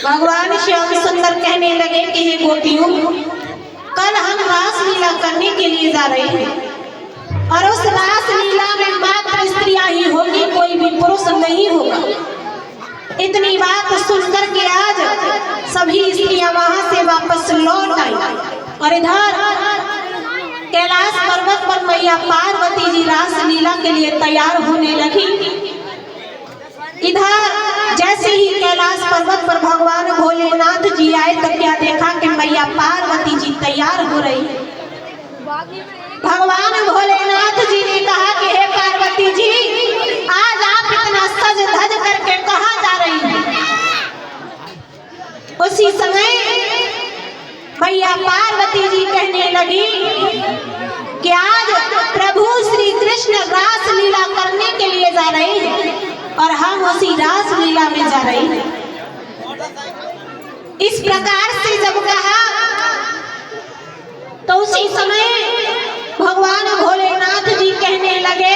भगवान श्याम सुंदर कहने लगे कि हे गोपियों, कल हम रास लीला करने के लिए जा रहे हैं और उस रास लीला में मात्र स्त्रियां ही होंगी, कोई भी पुरुष नहीं होगा। इतनी बात सुनकर के आज सभी स्त्रियां वहां से वापस लौट आई और इधर कैलाश पर्वत पर मैया पार्वती जी रास लीला के लिए तैयार होने लगी। इधर जैसे ही कैलाश पर्वत पर भगवान भोलेनाथ जी आए तो क्या देखा कि मैया पार्वती जी तैयार हो रही है। भगवान भोलेनाथ जी ने कहा कि हे पार्वती जी, आज आप इतना सज धज करके कहाँ जा रही हैं? उसी समय मैया पार्वती जी कहने लगी कि आज प्रभु श्री कृष्ण रास लीला करने के लिए जा रहे हैं और हम उसी रास लीला में जा रहे हैं। इस प्रकार से जब कहा तो उसी समय भगवान भोलेनाथ जी कहने लगे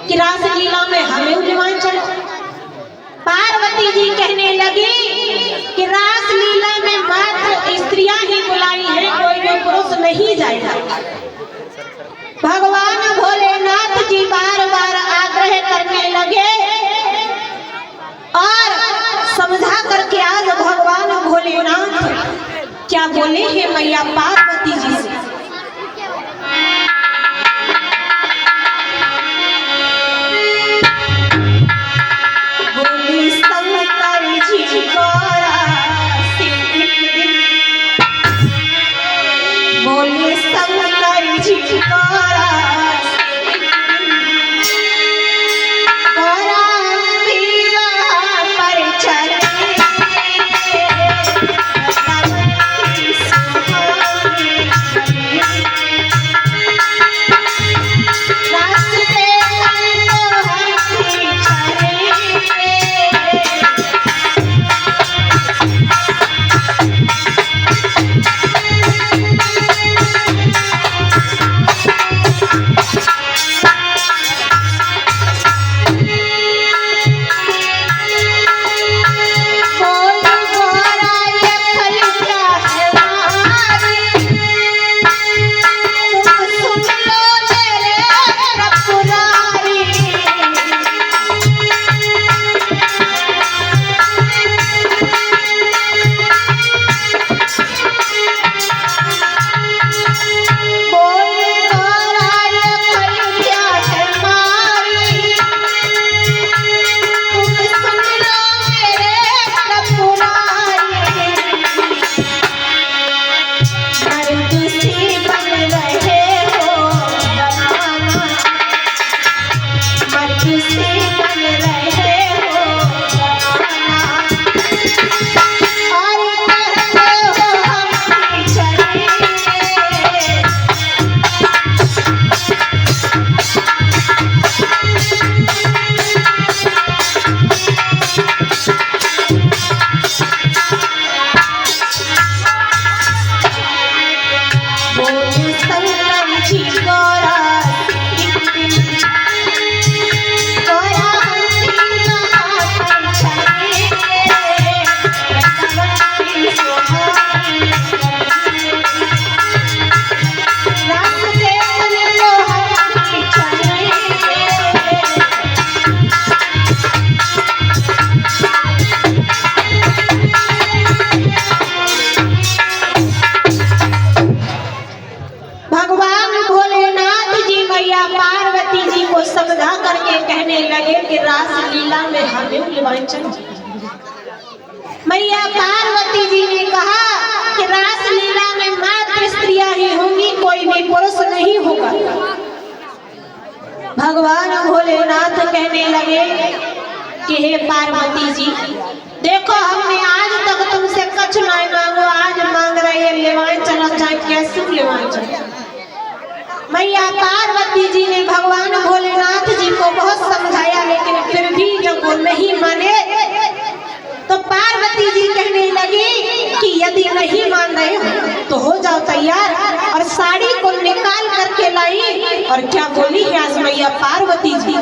कि रास लीला में हमें विमान चलो। पार्वती जी कहने लगी कि रास लीला में मात्र स्त्रियां ही बुलाई है, कोई भी पुरुष नहीं जाएगा। भगवान भोलेनाथ जी बार बार आग्रह करने लगे और समझा करके आज भगवान भोलेनाथ क्या बोले हैं मैया पार्वती जी से। बोले शंकर जी गौरा से एक दिन, बोले शंकर जी गौरा से एक दिन, गौरा विवाह पर चले। समझा करके कहने लगे कि रास लीला में हमें विवांचन। मैया पार्वती जी ने कहा कि रास लीला में मात्र स्त्रियां ही होंगी, कोई भी पुरुष नहीं होगा। भगवान भोलेनाथ कहने लगे कि हे पार्वती जी, देखो हमने आज तक तुमसे कुछ नहीं मांगो, आज मांग रहे हैं लेवांचन। चाहे कैसे लेवांचन। मैया पार्वती जी ने भगवान भोलेनाथ जी को बहुत समझाया, लेकिन फिर भी जब वो नहीं माने तो पार्वती जी कहने लगी कि यदि नहीं मान रहे हो तो हो जाओ तैयार, और साड़ी को निकाल करके लाई। और क्या बोली है आज मैया पार्वती जी,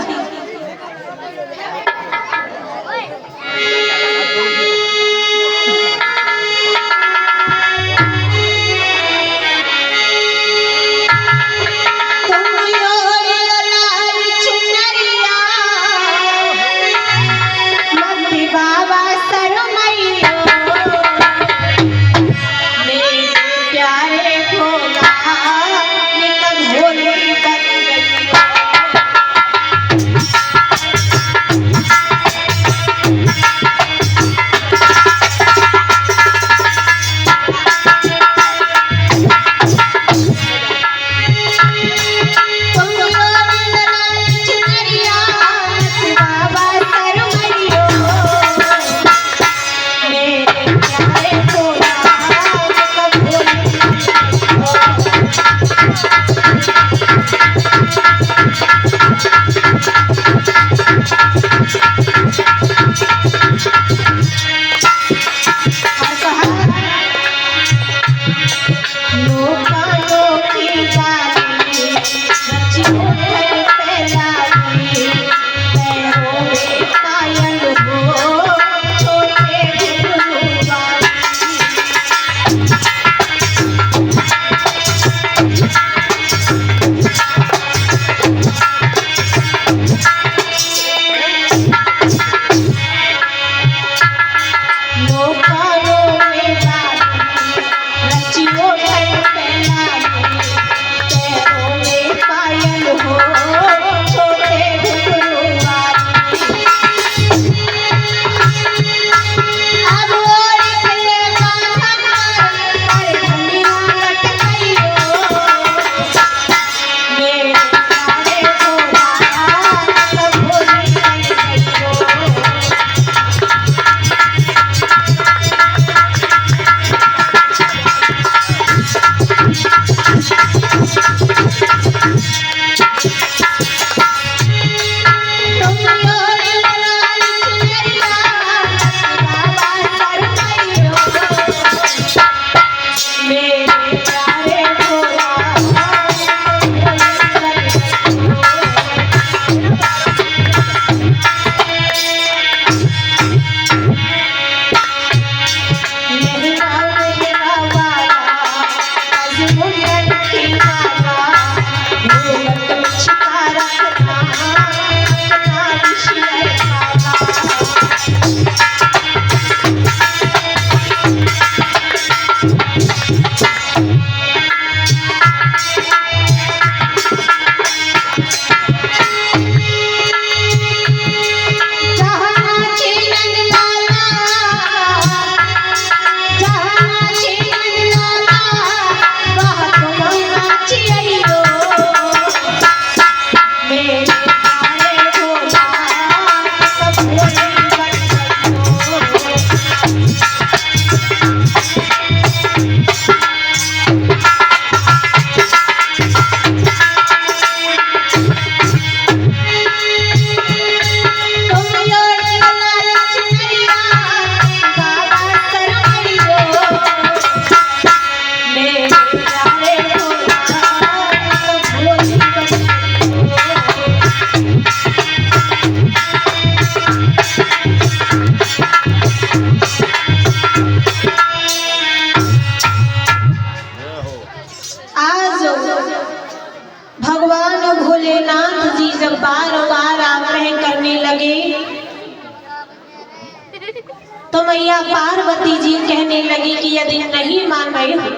तो मैया पार्वती जी कहने लगी कि यदि नहीं मान रहे हो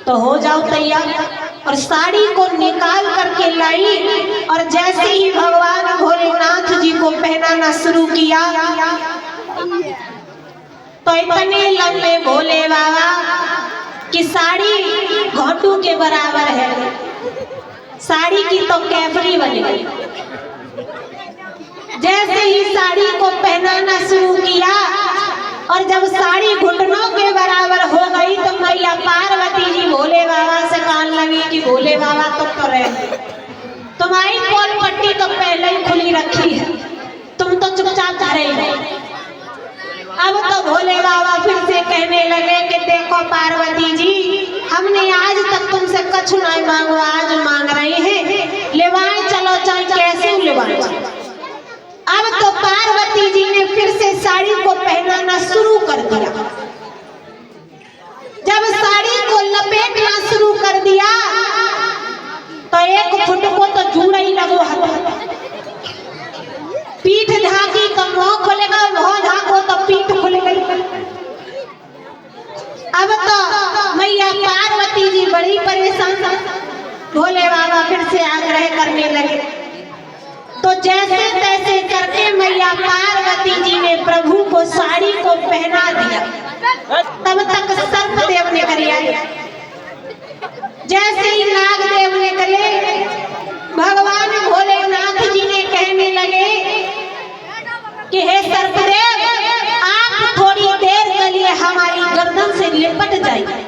तो हो जाओ तैयार। और साड़ी को निकाल करके लाई और जैसे ही भगवान भोलेनाथ जी को पहनाना शुरू किया तो इतने लंबे भोले बाबा कि साड़ी घोटू के बराबर है, साड़ी की तो कैफरी बनी गई। जैसे ही साड़ी को पहनाना शुरू किया और जब साड़ी घुटनों के बराबर हो गई तो मैया पार्वती जी भोले बाबा से कहने लगी कि भोले बाबा तुम तो रहे, तुम्हारी पोल पट्टी तो पहले ही खुली रखी है, तुम तो चुपचाप धरे ही। अब तो भोले बाबा फिर से कहने लगे कि देखो पार्वती जी, हमने आज तक तुमसे कछ नहीं मांगो, आज मांग रहे हैं, लेवाएं चलो चाहे कैसे लेवाएं। अब तो पार्वती जी ने फिर से साड़ी को पहनाना शुरू कर दिया। जब साड़ी को लपेटना शुरू कर दिया तो एक फुट को तो जूड़ा ही लगो हाथ, पीठ ढाकी तो मुंह खुलेगा, मुंह ढाको तो पीठ खुल गई। अब तो मैया पार्वती जी बड़ी परेशान। भोले बाबा फिर से आग्रह करने लगे तो जैसे तैसे करके मैया पार्वती जी ने प्रभु को साड़ी को पहना दिया। तब तक सर्पदेव निकल आए। जैसे ही नागदेव निकले भगवान भोलेनाथ जी ने कहने लगे कि हे सर्पदेव, आप थोड़ी देर के लिए हमारी गर्दन से लिपट जाइए।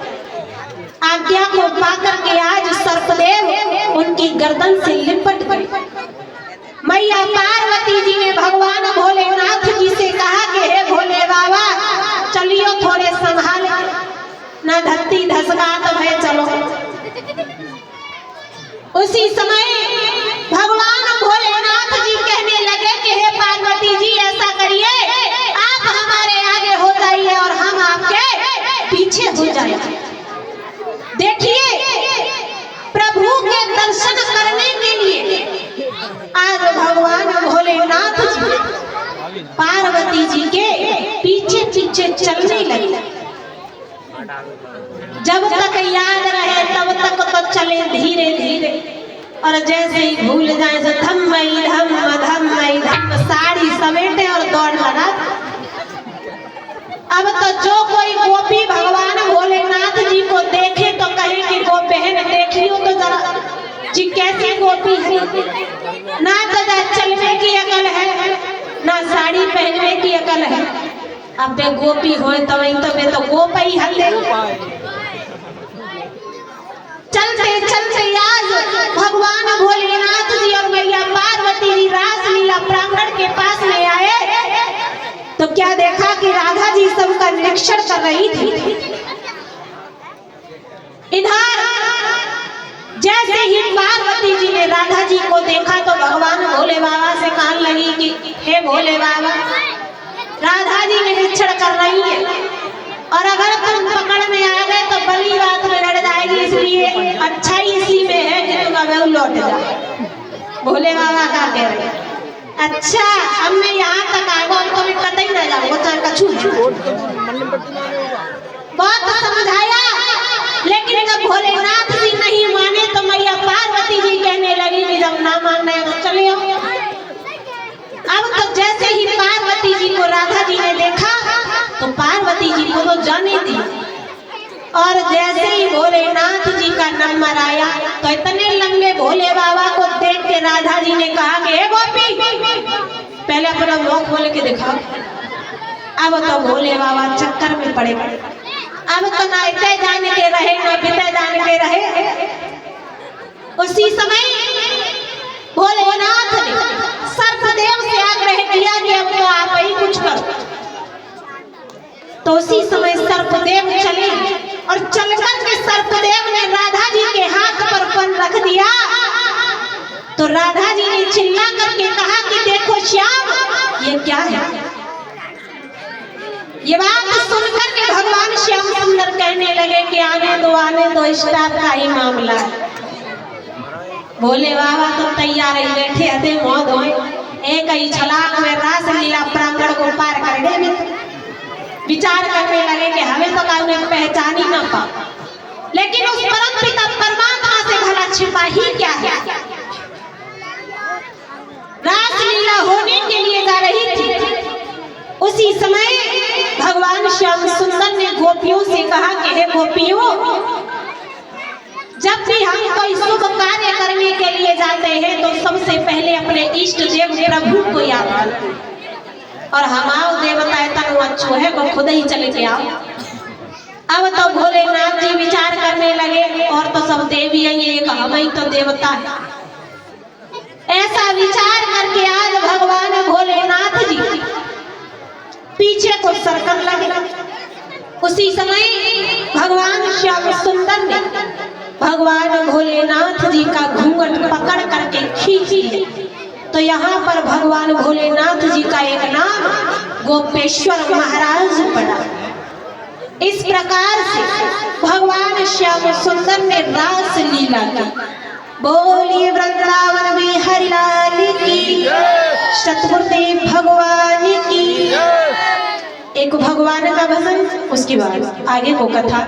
आज्ञा को पाकर के आज सर्पदेव उनकी गर्दन से लिपट गए। मैया पार्वती जी ने भगवान भोलेनाथ जी से कहा कि हे भोले बाबा चलियो थोड़े संभाल, न धरती धसगा तो है चलो। उसी समय भगवान भोलेनाथ जी कहने लगे कि हे पार्वती जी ऐसा करिए, आप हमारे आगे हो जाइए और हम आपके पीछे हो जाए। देखिए प्रभु के दर्शन करने के लिए आज भगवान भोलेनाथ जी पार्वती जी के पीछे पीछे चलने लगे। जब तक याद रहे तब तक तो चले धीरे धीरे, और जैसे ही भूल जाए तो धम धम साड़ी समेटे और दौड़ लगा। अब तो जो कोई गोपी भगवान भोलेनाथ जी को देखे तो कहे कि गो बहन देखियो तो जरा जी कैसी गोपी है, ना तो चलने की अकल है ना साड़ी पहनने की अकल है। अब बे गोपी हो तो वही तो गोपा ही हल्ले। चलते चलते आज भगवान भोलेनाथ जी और मैया पार्वती जी रासलीला प्रांगण के पास में आए तो क्या देखा कि राधा जी सबका निरीक्षण कर रही थी। इधर जैसे ही पार्वती जी ने राधा जी को देखा तो भगवान भोले बाबा से कहने लगी कि हे भोले बाबा, राधा जी निरीक्षण कर रही है और अगर तुम पकड़ में आ गए तो बड़ी बात बिगड़ जाएगी, इसलिए अच्छा ही इसी में है कि तुम अब लौट जाओ। भोले बाबा का कह रहे अच्छा अब मैं यहाँ तक आ गया तो मैं कतई न जाऊंगा, चाहे कछू बहुत समझाया, लेकिन जब भोलेनाथ जी नहीं माने तो मैया पार्वती जी कहने लगी कि जब ना मान रहे तो चले आओ। अब तो जैसे ही पार्वती जी को राधा जी ने देखा तो पार्वती जी को तो जाने दी, और जैसे ही भोलेनाथ जी का नंबर आया तो इतने लंबे भोले बाबा को देख के राधा जी ने कहा कि हे गोपी पहले अपना मुंह खोल के दिखा। अब तो भोले बाबा चक्कर में पड़े। अब तो ना इतने जाने के रहे ना पिता जाने के रहे। उसी समय भोलेनाथ ने सर्पदेव से आग्रह किया कि अब तो आप ही कुछ करो। तो उसी समय सर्पदेव चले और चलकर के सर्पदेव ने राधा जी के हाथ पर फन रख दिया। तो राधा जी ने चिल्ला करके कहा कि देखो श्याम ये क्या है। ये बात सुनकर के भगवान श्याम सुंदर कहने लगे कि आने दो स्टाफ का ही मामला है। भोले बाबा तो तैयार ही बैठे थे मुंह धोए, एक ही छलांग में रासलीला प्रांगण को पार कर गए। विचार करने लगे कि हमें तो काहे उन्हें पहचान ही ना पा, लेकिन उस परम पिता परमात्मा से भला छिपा ही क्या है। रासलीला होने के लिए जा रही थी, उसी समय भगवान श्याम सुंदर ने गोपियों से कहा कि हे गोपियों, जब भी हम कोई शुभ कार्य करने के लिए जाते हैं तो सबसे पहले अपने इष्ट देव प्रभु को याद करते हैं, और हमारा देवता है तनु अच्छो है वो खुद ही चले के आओ। अब तो भोलेनाथ जी विचार करने लगे, और तो सब देवी है, एक हम ही तो देवता है। ऐसा विचार करके आज भगवान भोलेनाथ जी पीछे को सरकन लगे। उसी समय भगवान श्याम सुंदर ने भगवान भोलेनाथ जी का घूंघट पकड़ करके खींच लिया, तो यहाँ पर भगवान भोलेनाथ जी का एक नाम गोपेश्वर महाराज पड़ा। इस प्रकार से भगवान श्याम सुंदर ने रास लीला की। बोलिए वृंदावन बिहारी लाल की, सतगुरुदेव भगवान की। एक भगवान का भजन, उसके बाद आगे को कथा।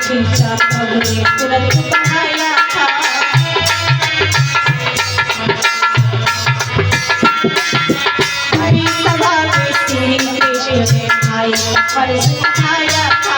खींचा प्रभु ने तुरंत बढ़ाया था। हरी सभा में श्री कृष्ण ने भाई पर सिखाया था।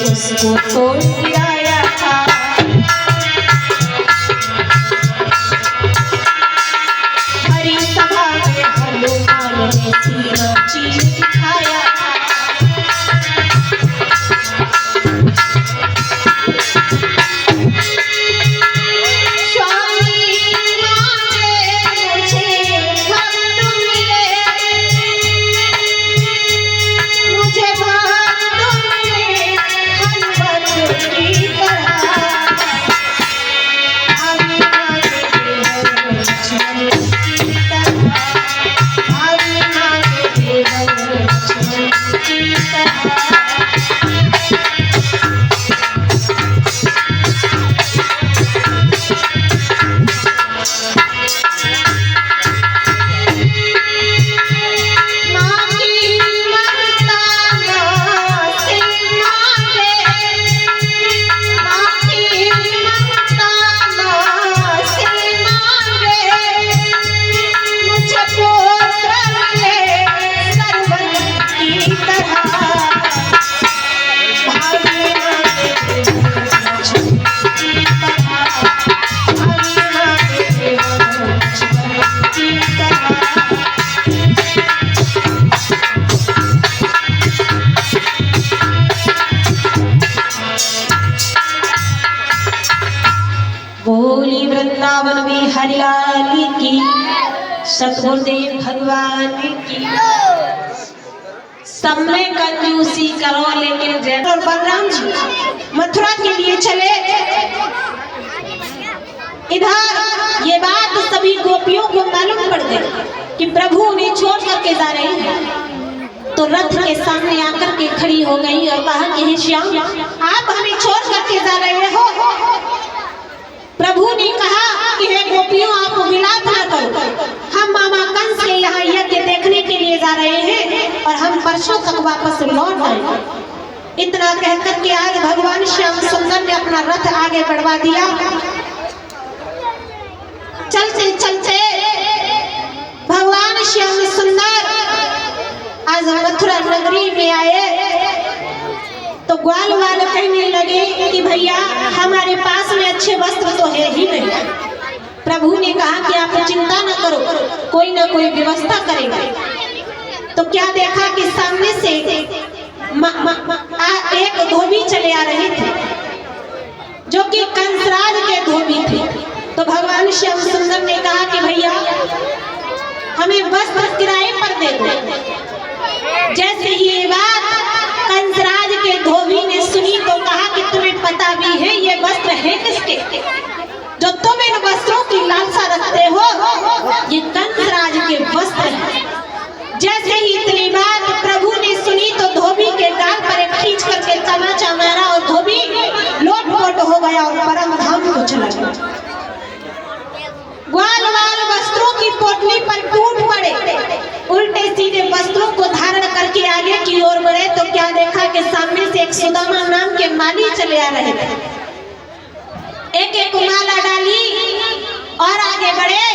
उसको तोड़ गिराया था। हरी सभा में हनुमान ने तीनों चीज दिखाया था। स्वामी मांगे मुझे भक्त मिले, मुझे भक्त मिले की तरह। आगे आगे लक्ष्मण की तरह, आगे आगे लक्ष्मण की तरह। बोली वृंदावन में हरिलाल की, सतगुरुदेव भगवान की। सब में कंजूसी करो लेकिन जय। और बलराम जी मथुरा के लिए चले। इधर ये बात सभी गोपियों को मालूम पड़ गई कि प्रभु उन्हें छोड़ करके जा रहे हैं। तो रथ के सामने आकर के खड़ी हो गई और कहा कि हे श्याम, आप हमें छोड़ करके जा रहे हो। प्रभु ने कहा कि हे गोपियों, आप विलाप ना करो, हम मामा कंस के यहाँ यज्ञ देखने के लिए जा रहे हैं और हम वर्षों तक वापस लौट आए। इतना कहकर के आज भगवान श्याम सुंदर ने अपना रथ आगे बढ़वा दिया। चलते चलते भगवान श्याम सुंदर आज मथुरा नगरी में आए तो ग्वाल वाले कहने लगे कि भैया हमारे पास में अच्छे वस्त्र तो है ही नहीं। प्रभु ने कहा कि आप चिंता न करो, कोई ना कोई व्यवस्था करेगा। तो क्या देखा कि सामने से एक धोबी चले आ रहे थे जो कि कंसराज के धोबी थे। तो भगवान श्याम सुंदर ने कहा कि भैया हमें वस्त्र किराए पर दे दो। जैसे ये बात कंसराज के धोबी ने सुनी तो कहा कि तुम्हें पता भी है ये वस्त्र है किसके, जो तुम इन वस्त्रों की लालसा रखते हो, ये कंसराज के वस्त्र हैं। जैसे ही इतनी बात प्रभु ने सुनी तो धोबी के गाल पर एक खींच करके तमाचा मारा और धोबी लोट-पोट हो गया और परम धाम को चला गया। ग्वाल वाल वस्त्रों की पोटली पर टूट पड़े। आदमी चले आ रहे थे। एक एक माला डाली और आगे बढ़े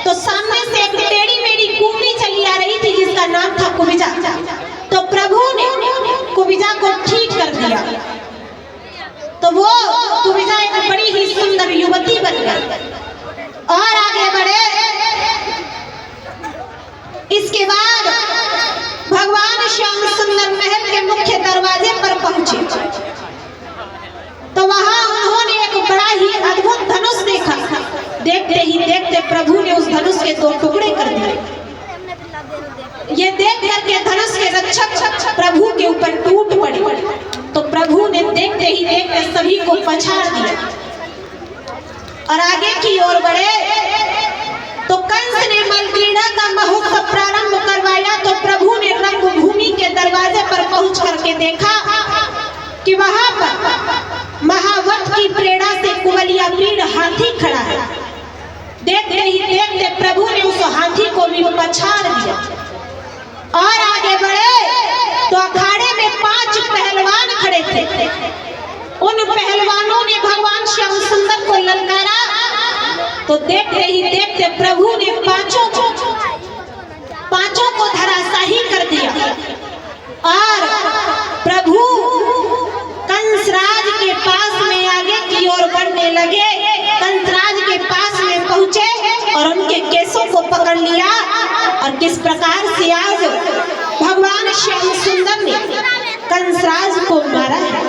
तो सामने से एक टेढ़ी मेढ़ी कुबी चली आ रही थी जिसका नाम था कुबिजा। तो प्रभु ने कुबिजा को ठीक कर दिया तो वो कुबिजा एक बड़ी ही सुंदर युवती बन गई। और आगे बढ़े, इसके बाद भगवान श्याम सुंदर महल के मुख्य दरवाजे पर पहुंचे तो वहां उन्होंने एक बड़ा ही अद्भुत धनुष देखा। देखते ही देखते प्रभु ने उस धनुष के 2 टुकड़े कर दिए। ये देख करके धनुष के रक्षक प्रभु के ऊपर टूट पड़े तो प्रभु ने देखते ही देखते सभी को पछाड़ दिया और आगे की ओर बढ़े तो कंस ने मलक्रीड़ा का महोत्सव प्रारंभ करवाया। तो प्रभु ने रंगभूमि के दरवाजे पर पहुंच करके देखा कि वहां पर महावत की प्रेरणा से कुवलिया पीड़ हाथी खड़ा है। देखते ही देखते प्रभु ने उस हाथी को भी पछाड़ दिया और आगे बढ़े तो अखाड़े में 5 पहलवान खड़े थे। उन पहलवानों ने भगवान श्याम सुंदर को ललकारा तो देखते ही देखते प्रभु ने पांचों को धराशाही कर दिया और प्रभु कंसराज के पास में आगे की ओर बढ़ने लगे। कंसराज के पास में पहुंचे और उनके केसों को पकड़ लिया और किस प्रकार से आज भगवान श्याम सुंदर ने कंसराज को मारा है।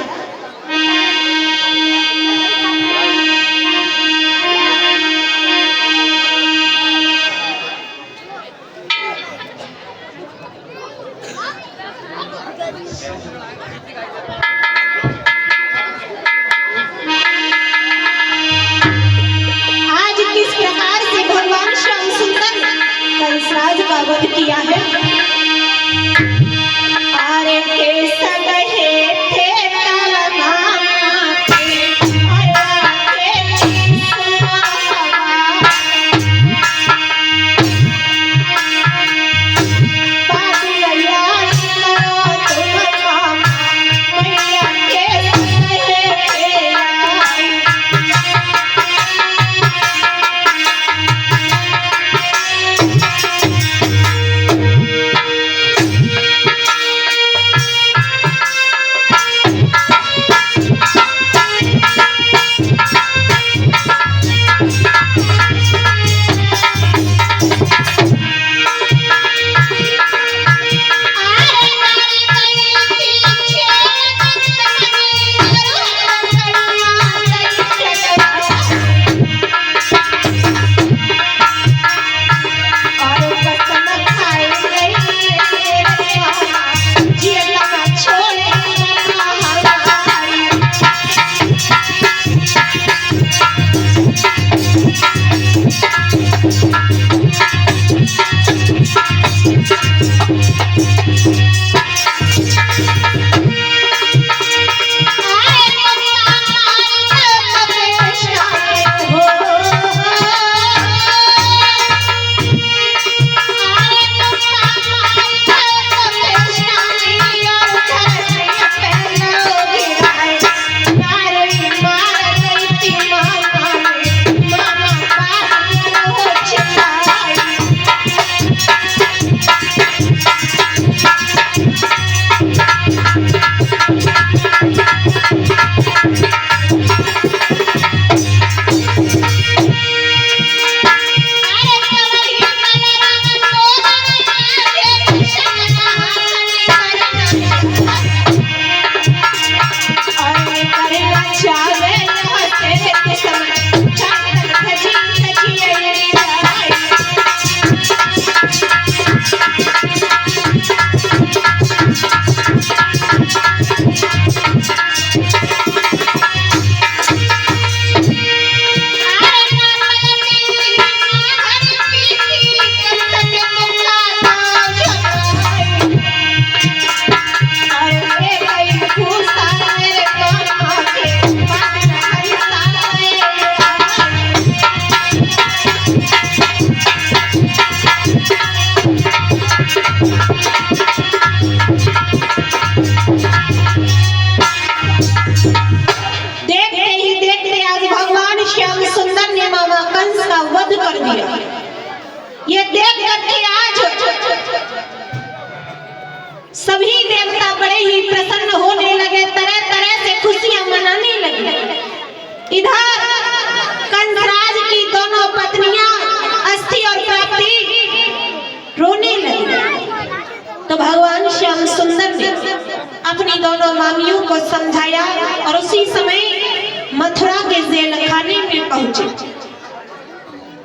आज किस प्रकार से भगवान श्याम सुंदर ने कंसराज का वध किया है। आरे के सगहे थे रोने लगी। तो भगवान श्याम सुंदर ने अपनी दोनों मामियों को समझाया और उसी समय मथुरा के जेल खाने में पहुंचे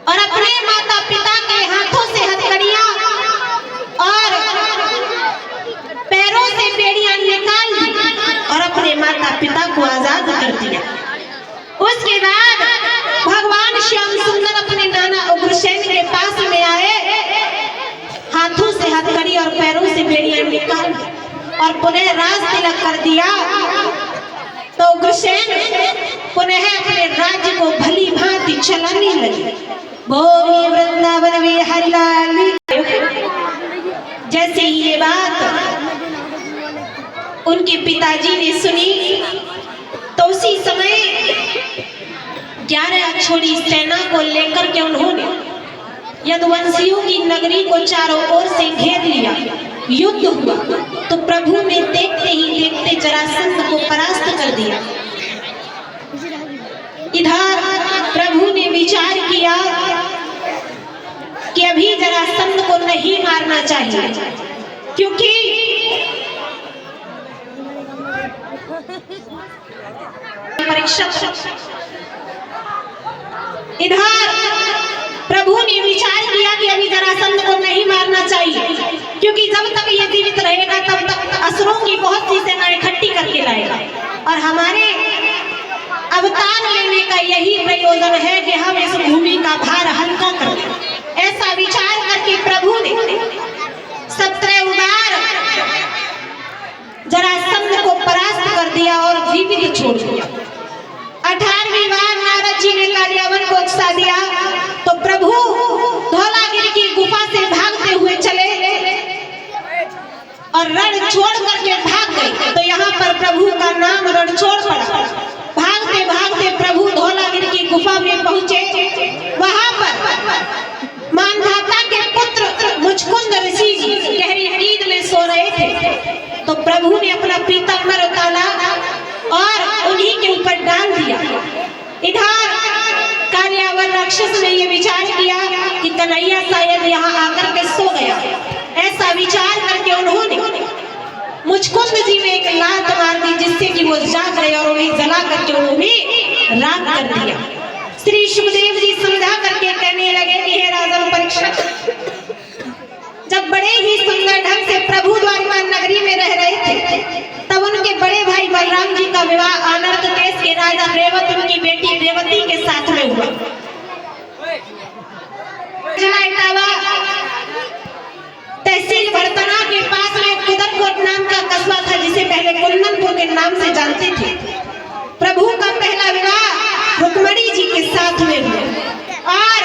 और अपने माता पिता के हाथों से हथकड़ियां और पैरों से बेड़ियां निकाल दी और अपने माता पिता को आजाद कर दिया। उसके बाद भगवान श्याम सुंदर अपने नाना उग्रसेन के पास में आए, हाथों से हथकड़ी और पैरों से बेड़ियां निकाल और पुनः राज तिलक कर दिया। तो उग्रसेन पुनः अपने राज्य को भली भांति चलाने लगे। बोलिए वृंदावन बिहारी लाल। जैसे ही ये बात उनके पिताजी ने सुनी तो उसी समय 11 अक्षौहिणी सेना को लेकर के उन्होंने यदुवंशियों की नगरी को चारों ओर से घेर लिया। युद्ध हुआ तो प्रभु ने देखते ही देखते जरासंध को परास्त कर दिया। इधर प्रभु ने विचार किया कि अभी जरासंध को नहीं मारना चाहिए, क्योंकि इधर प्रभु ने विचार किया कि अभी जरासंध को नहीं मारना चाहिए, क्योंकि जब तक ये जीवित रहेगा तब तक असुरों की बहुत सी सेना इकट्ठी करके लाएगा और हमारे अवतार लेने का यही प्रयोजन है कि हम इस भूमि का भार हल्का करें। ऐसा विचार करके प्रभु ने 17 बार जरासंध को परास्त कर दिया और जीवित छोड़ दिया। 18वीं बार नारद जी ने कालियावन को उकसा दिया तो प्रभु धौलागिरी की गुफा से भागते हुए चले और रण छोड़ करके भाग गए। तो यहाँ पर प्रभु का नाम रणछोड़ पड़ा। भागते भागते प्रभु धौलागिरी की गुफा में पहुंचे। वहां पर मानधाता के पुत्र मुचकुंद ऋषि जी गहरी नींद में सो रहे थे। तो प्रभु ने अपना पीतांबर उतारा और उन्हीं के ऊपर डाल दिया। इधर कालियावन राक्षस ने यह विचार किया कि कन्हैया शायद यहाँ आकर के सो गया। ऐसा विचार करके उन्होंने मुचकुंद जी में एक लात मार दी, जिससे कि वो जाग गए और उन्हें जला करके उन्होंने राख कर दिया। श्री सुखदेव जी समझा करके कहने लगे कि हे राजन परीक्षित, जब बड़े ही सुंदर ढंग से प्रभु द्वारिका नगरी में रह रहे थे तब उनके बड़े भाई बलराम जी का विवाह अनर्थ देश के राजा रेवत उनकी बेटी रेवती के साथ में हुआ। तहसील भरतना के पास में कुदरकोट नाम का कस्बा था, जिसे पहले कुंदनपुर के नाम से जानते थे। प्रभु का पहला विवाह रुक्मणी जी के साथ में हुआ और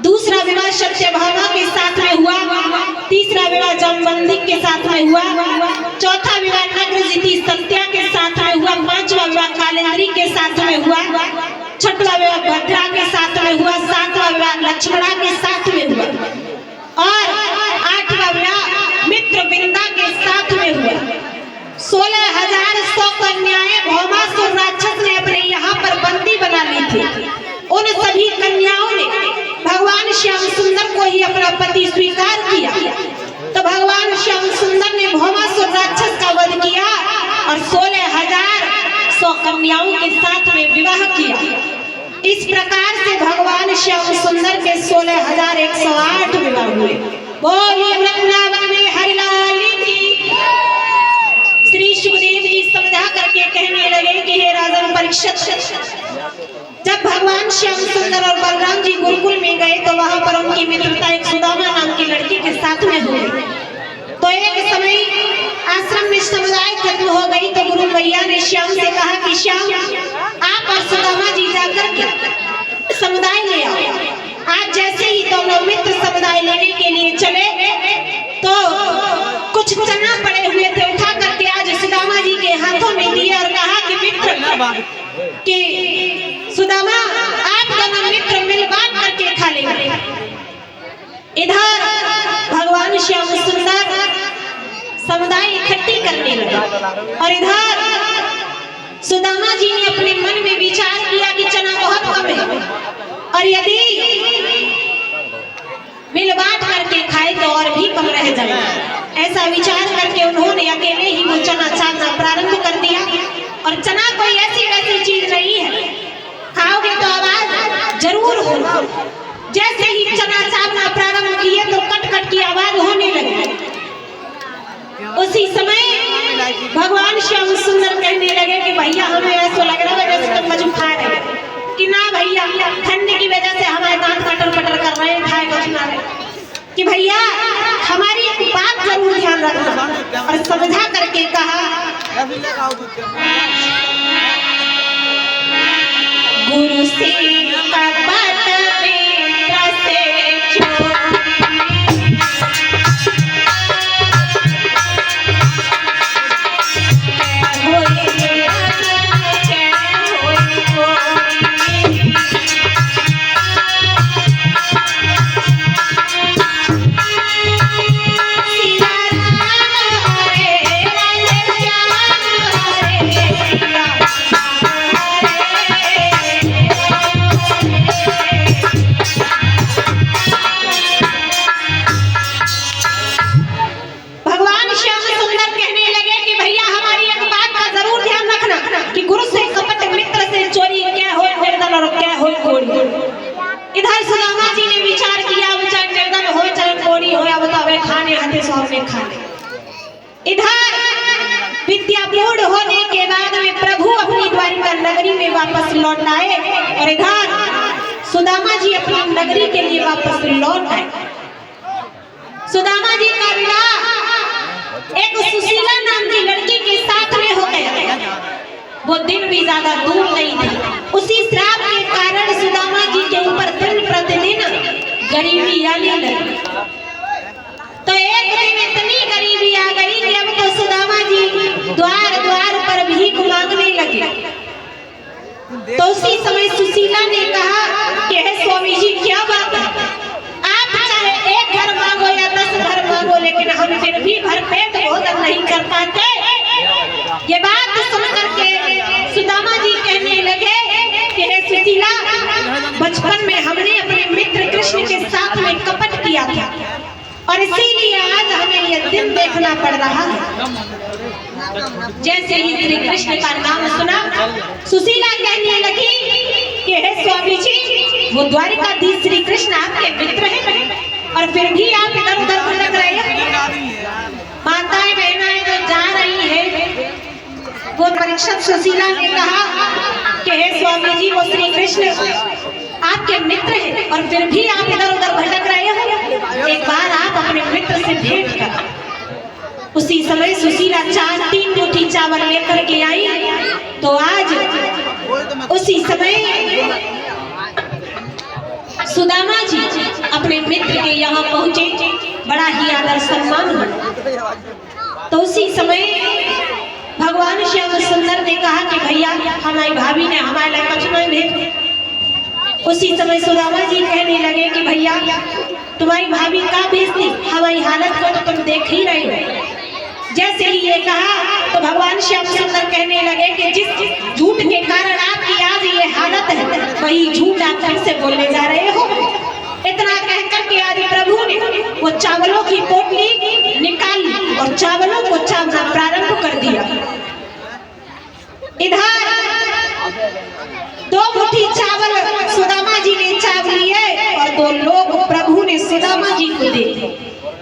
दूसरा विवाह सत्यभामा के साथ में हुआ। तीसरा विवाह जमवंती के साथ में हुआ। चौथा विवाह नग्रजिति सत्या के साथ में हुआ। पांचवा विवाह कालेंद्री के साथ में हुआ। छठवां विवाह भद्रा के साथ में हुआ। सातवां विवाह लक्ष्मणा के साथ में हुआ और 8वां विवाह मित्रविंदा के साथ में हुआ। 16,100 कन्याएं भौमासुर राक्षस ने अपने यहाँ पर बंदी बना ली थी। उन सभी कन्याओं ने भगवान श्याम सुंदर को ही अपना पति स्वीकार किया। तो भगवान श्याम सुंदर ने भौमासुर राक्षस का वध किया और 16,100 कन्याओं के साथ में विवाह किया। इस प्रकार से भगवान श्याम सुंदर के 16,108 विवाह हुए। बोलिए वृंदावन में हरिलाल की। श्री सुखदेव जी समझा करके कहने लगे कि हे राजन परीक्षित, जब भगवान श्याम सुंदर और बलराम जी गुरुकुल में गए तो वहां पर उनकी मित्रता एक सुदामा नाम की लड़की के साथ में हुई। तो एक समय आश्रम में समुदाय खत्म हो गई तो गुरु भैया ने श्याम से कहा कि श्याम, आप और सुदामा जी जाकर के समुदाय ले आओ। आज जैसे ही दोनों मित्र समुदाय लेने के लिए चले तो कुछ चना पड़े हुए थे, उठा करके आज सुदामा जी के हाथों में दिए और कहा कि मित्र कि सुदामा, आप दोनों मित्र मिल बांट करके खा लेंगे। इधर भगवान श्याम सुंदर समुदाय इकट्ठी करने लगा और इधर सुदामा जी ने अपने मन में विचार किया कि चना बहुत कम है और यदि मिल बांट करके खाए तो और भी कम रह जाए। ऐसा विचार करके उन्होंने अकेले ही वो चना चाटना प्रारंभ कर दिया। और चना कोई ऐसी वैसी चीज नहीं है, खाओगे तो आवाज जरूर हो। जैसे ही चना चाटना प्रारंभ किए तो कट कट की आवाज होने लगी। उसी समय भगवान श्याम सुंदर कहने लगे कि भैया हमें ऐसा लग रहा है जैसे तुम मजू खा रहे कि ना भैया, ठंड की वजह से हमारे दांत पटर पटर कर रहे हैं, खाए कुछ ना रहे कि भैया हमारी एक बात जरूर ध्यान रखना। और समझा करके कहा गुरु से कपट मित्र से चोरी इधर विद्यापूर्ण होने के बाद में प्रभु अपनी द्वारिका नगरी में वापस लौट आए और इधर सुदामा जी अपनी नगरी के लिए वापस लौट आए। सुदामा जी का विवाह एक सुशीला नाम की लड़की के साथ में हो गया। वो दिन भी ज्यादा दूर नहीं थे। उसी श्राप के कारण सुदामा जी के ऊपर दिन प्रतिदिन गरीबी आने लगी। तो एक दिन इतनी गरीबी आ गई कि अब तो सुदामा जी द्वार द्वार पर भीख मांगने लगे। तो उसी समय सुशीला ने कहा कि हे स्वामी जी क्या बात है, आप चाहे एक घर मांगो या 10 घर मांगो, लेकिन हम फिर भी भरपेट भोजन नहीं कर पाते। ये बात सुन करके सुदामा जी कहने लगे कि हे सुशीला, बचपन में हमने अपने मित्र कृष्ण के साथ में कपट किया था और इसीलिए आज हमें यह दिन देखना पड़ रहा है। जैसे ही श्री कृष्ण का नाम सुना, सुशीला कहने लगी कि हे स्वामी जी, वो द्वारिकाधीश श्री कृष्ण आपके मित्र हैं और फिर भी आप इधर उधर भटक रहे हैं। माताएं बहनाएं जो जा रही है वो परीक्षक सुशीला ने कहा कि हे स्वामी जी, वो श्री कृष्ण आपके मित्र हैं और फिर भी आप इधर उधर भटक रहे हो। एक बार आप अपने मित्र से भेंट कर। उसी समय सुशीला 3 मुट्ठी चावल लेकर के आई। तो आज उसी समय सुदामा जी अपने मित्र के यहाँ पहुंचे, बड़ा ही आदर सम्मान हुआ। तो उसी समय भगवान श्याम सुंदर ने कहा कि भैया हमारी भाभी ने हमारे लिए लक्ष्मण भेज। उसी समय सुदामा जी कहने लगे कि भैया तुम्हारी भाभी का भेजती, हमारी हालत को तो तुम देख ही रहे हो। जैसे ही ये कहा तो भगवान श्याम सुंदर कहने लगे कि जिस झूठ के कारण आपकी आज ये हालत है, वही झूठ आप फिर से बोलने जा रहे हो। इतना कहकर के आज प्रभु ने वो चावलों की पोटली निकाली और चावलों को चावना प्रारंभ कर दिया। इधर 2 मुट्ठी चावल सुदामा जी ने चाव लिए और 2 लोग प्रभु ने सुदामा जी को दे।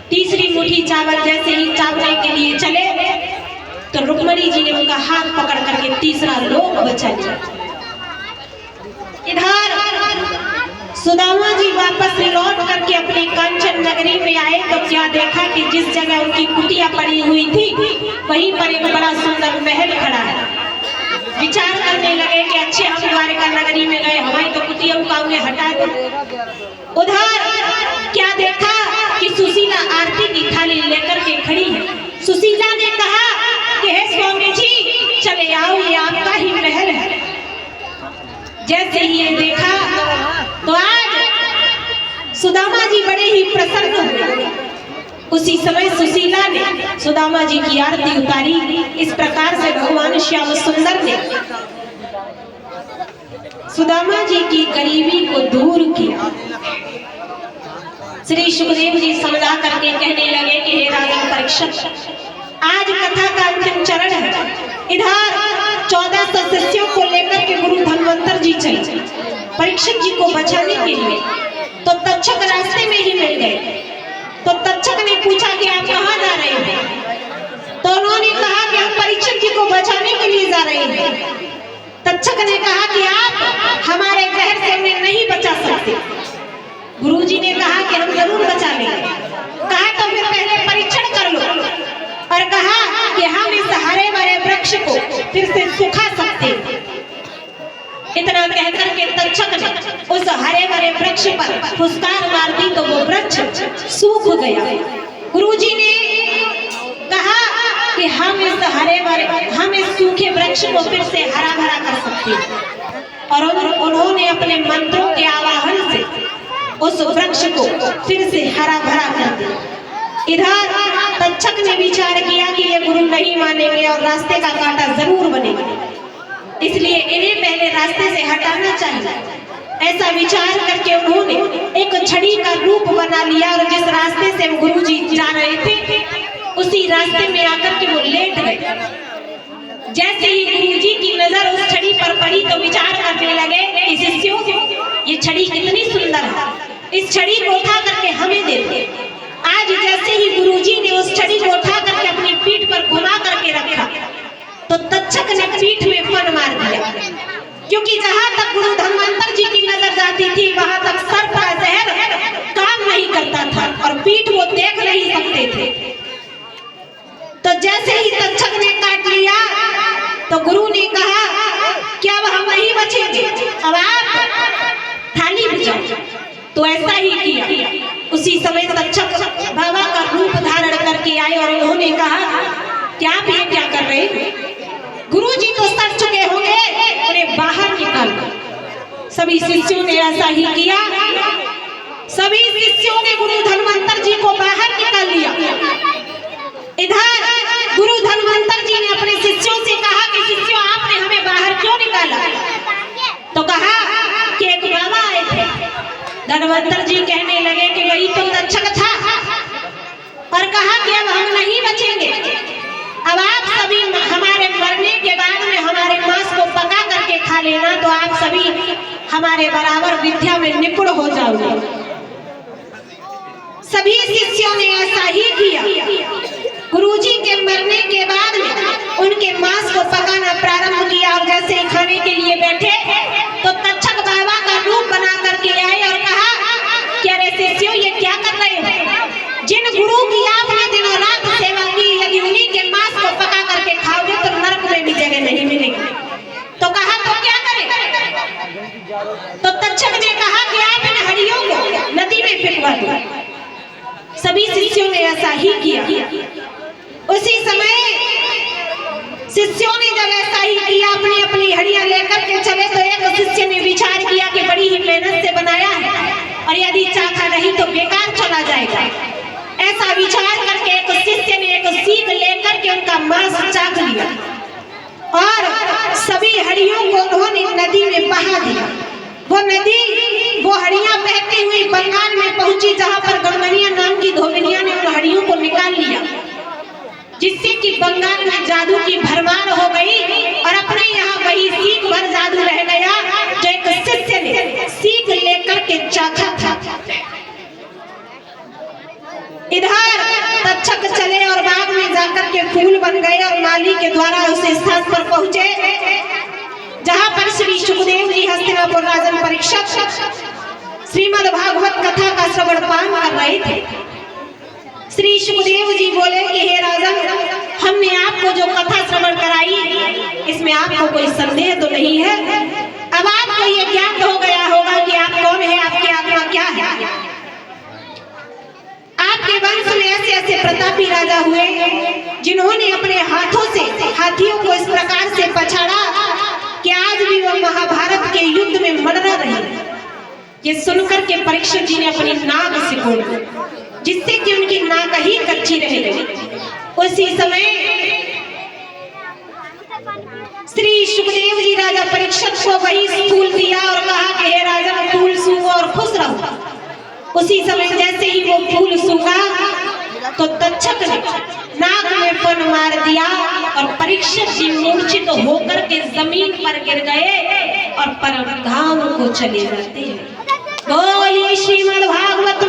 तीसरी मुट्ठी चावल जैसे ही चावने के लिए चले तो रुक्मणी जी ने उनका हाथ पकड़ करके तीसरा लोग बचा लिया। इधर सुदामा जी वापस लौट करके अपनी कांचन नगरी में आए तो क्या देखा कि जिस जगह उनकी कुटिया पड़ी हुई थी वहीं पर एक बड़ा सुंदर महल खड़ा है। विचार करने लगे कि अच्छे हम द्वारिका नगरी में गए, हमारी तो कुटिया उन्हें हटा दो। उधर क्या देखा कि सुशीला आरती की थाली लेकर के खड़ी है। सुशीला ने कहा कि हे स्वामी जी चले आओ, ये आपका ही महल है। जैसे ही ये देखा तो आज सुदामा जी बड़े ही प्रसन्न हुए। उसी समय सुशीला ने सुदामा जी की आरती उतारी। इस प्रकार से भगवान श्याम सुंदर ने सुदामा जी की गरीबी को दूर किया। श्री सुखदेव जी समझा करके कहने लगे कि हे राजन परीक्षित, आज कथा का अंतिम चरण है। इधर 1400 शिष्यों को लेकर के गुरु धन्वंतर जी चले परीक्षित जी को बचाने के लिए। तो तक्षक रास्ते में ही मिल गए। तो तक्षक ने पूछा कि आप कहाँ जा रहे हैं? तो उन्होंने कहा कि हम परीक्षित जी को बचाने के लिए जा रहे हैं। तक्षक ने कहा कि आप हमारे जहर से उन्हें नहीं बचा सकते। गुरुजी ने कहा कि हम जरूर बचा लेंगे। कहा तो फिर पहले परीक्षण कर लो, और कहा कि हम इस हरे भरे वृक्ष को फिर से सुखा सकते। इतना कहकर के तक्षक ने उस हरे भरे वृक्ष पर फुसकार मार दी तो वो वृक्ष सूख गया। गुरुजी ने कहा कि हम इस सूखे वृक्ष को फिर से हरा भरा कर सकते हैं। और उन्होंने अपने मंत्रों के आवाहन से उस वृक्ष को फिर से हरा भरा कर दिया। इधर तक्षक ने विचार किया कि ये गुरु नहीं मानेंगे और रास्ते का कांटा जरूर बनेगा, इसलिए इन्हें पहले रास्ते से हटाना चाहिए। ऐसा विचार करके उन्होंने एक छड़ी का रूप बना लिया और जिस रास्ते से गुरुजी जा रहे थे उसी रास्ते में आकर के वो लेट गए। जैसे ही गुरुजी की नजर उस छड़ी पर पड़ी तो विचार करने लगे कि शिष्यों, ये छड़ी कितनी सुंदर है, इस छड़ी को उठा करके हमें दे दो। आज जैसे ही गुरुजी ने उस छड़ी को उठा करके अपनी पीठ पर घुमा करके रखा तो तक्षक ने पीठ में फन मार दिया, क्योंकि जहां तक गुरु धन्वंतर जी की नजर जाती थी वहां तक सर का जहर काम नहीं करता था और पीठ वो देख नहीं सकते थे। तो जैसे ही तक्षक ने काट लिया तो गुरु ने कहा कि अब हम वहीं बचेंगे, अब आप थाली बजाओ। तो ऐसा ही किया। उसी समय तक्षक बाबा का रूप धारण करके आए और उन्होंने कहा कि आप ये क्या कर रहे हैं? गुरुजी तो सड़ चुके होंगे, उन्हें बाहर निकाल। सभी शिष्यों ने ऐसा ही किया। सभी शिष्यों ने गुरु धन्वंतर जी को बाहर निकाल लिया। इधर गुरु धन्वंतर जी ने अपने शिष्यों से कहा कि शिष्यों, आपने हमें बाहर क्यों निकाला? तो कहा कि एक बाबा आए थे। धन्वंतर जी कहने लगे कि वही तो तक्षक था, और कहा कि अब हम नहीं बचेंगे, अब आप सभी हमारे मरने के बाद में हमारे मांस को पका करके खा लेना, तो आप सभी हमारे बराबर विद्या में निपुण हो जाओगे। सभी शिष्यों ने ऐसा ही किया। गुरुजी के मरने के बाद में उनके मांस को पकाना प्रारंभ किया और जैसे ही खाने के लिए बैठे तो तक्षक बाबा का रूप बना करके आए और कहा कि अरे शिष्यों, ये क्या कर रहे हो? जिन गुरु की आपने दिनों रात सेवा की, यदि उन्हीं के मांस को पका करके खाओगे तो नरक में भी जगह नहीं मिलेगी। तो कहा तो क्या करें? तो तक्षक ने कहा कि आप इन हड्डियों को नदी में फेंकवा दो। सभी शिष्यों ने ऐसा ही किया। उसी समय शिष्यों ने जब ऐसा ही किया, अपनी अपनी हड्डियां लेकर के चले, तो एक शिष्य ने विचार किया कि बड़ी ही मेहनत से बनाया है और यदि चाखा नहीं तो बेकार चला जाएगा। ऐसा विचार करके एक शिष्य ने एक सीख लेकर के उनका मांस चाख लिया और सभी हड्डियों को उन्होंने नदी में बहा दिया। वो नदी, वो हड्डियां बहती हुई बंगाल में पहुंची, जहां पर गंगनिया नाम की धोबिनिया ने उन हड्डियों को निकाल लिया, जिससे कि बंगाल में जादू की भरमार हो गई और अपने यहाँ वही सीख भर जादू रह गया जो एक शिष्य ने सीख लेकर के चाखा था। इधर तक्षक चले और बाग में जाकर के फूल बन गए और माली के द्वारा उस स्थान पर पहुंचे जहां पर श्री सुखदेव जी हस्तिनापुर राजन परीक्षित श्रीमद् भागवत कथा का श्रवण पान कर रहे थे। श्री सुखदेव जी बोले कि हे राजन, हमने आपको जो कथा श्रवण कराई इसमें आपको कोई संदेह तो नहीं है? अब आपको ये ज्ञात हो गया होगा कि आप कौन है, आपकी आत्मा क्या है। आपके वंश में ऐसे ऐसे प्रतापी राजा हुए जिन्होंने अपने हाथों से हाथियों को इस प्रकार से पछाड़ा कि आज भी वो महाभारत के युद्ध में मरना रहे। ये सुनकर के परीक्षित जी ने अपनी नाक सिकोड़ दी, जिससे कि उनकी नाक ही कच्ची रह गई। उसी समय श्री सुखदेव जी राजा परीक्षित को वही फूल दिया और कहा कि हे राजा, फूल सूंघो और खुश रहो। उसी समय जैसे ही वो फूल सूखा तो तक्षक ने नाक में फन मार दिया और परीक्षित जी मूर्छित होकर के जमीन पर गिर गए और परम धाम को चले जाते हैं। बोलिए श्रीमद् भागवत